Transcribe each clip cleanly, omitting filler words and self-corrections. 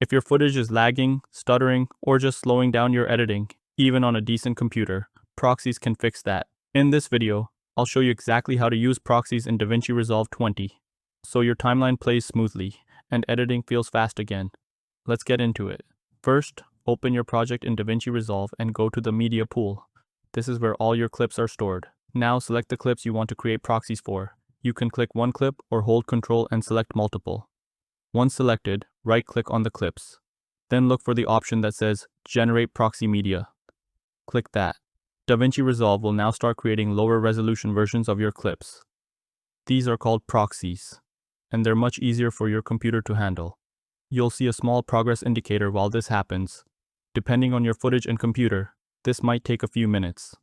If your footage is lagging, stuttering, or just slowing down your editing, even on a decent computer, proxies can fix that. In this video, I'll show you exactly how to use proxies in DaVinci Resolve 20, so your timeline plays smoothly and editing feels fast again. Let's get into it. First, open your project in DaVinci Resolve and go to the media pool. This is where all your clips are stored. Now select the clips you want to create proxies for. You can click one clip or hold Ctrl and select multiple. Once selected, right-click on the clips. Then look for the option that says Generate Proxy Media. Click that. DaVinci Resolve will now start creating lower resolution versions of your clips. These are called proxies, and they're much easier for your computer to handle. You'll see a small progress indicator while this happens. Depending on your footage and computer, this might take a few minutes.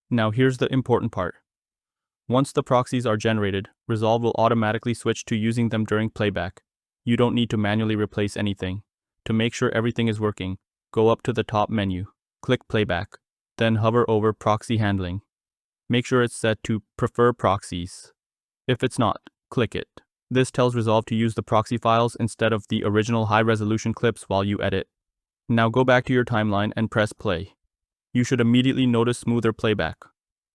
Now here's the important part. Once the proxies are generated, Resolve will automatically switch to using them during playback. You don't need to manually replace anything. To make sure everything is working, go up to the top menu, click Playback, then hover over Proxy Handling. Make sure it's set to Prefer Proxies. If it's not, click it. This tells Resolve to use the proxy files instead of the original high-resolution clips while you edit. Now go back to your timeline and press play. You should immediately notice smoother playback.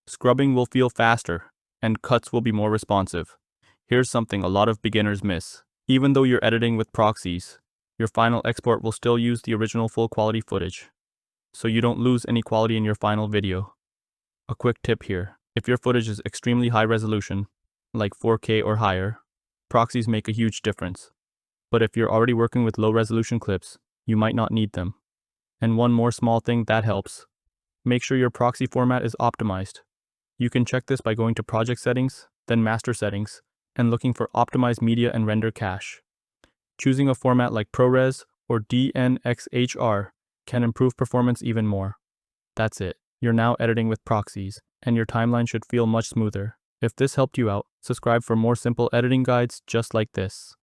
Scrubbing will feel faster, and cuts will be more responsive. Here's something a lot of beginners miss. Even though you're editing with proxies, your final export will still use the original full-quality footage, so you don't lose any quality in your final video. A quick tip here: if your footage is extremely high resolution, like 4K or higher, proxies make a huge difference. But if you're already working with low-resolution clips, you might not need them. And one more small thing that helps: make sure your proxy format is optimized. You can check this by going to Project Settings, then Master Settings, and looking for Optimize Media and Render Cache. Choosing a format like ProRes or DNxHR can improve performance even more. That's it. You're now editing with proxies, and your timeline should feel much smoother. If this helped you out, subscribe for more simple editing guides just like this.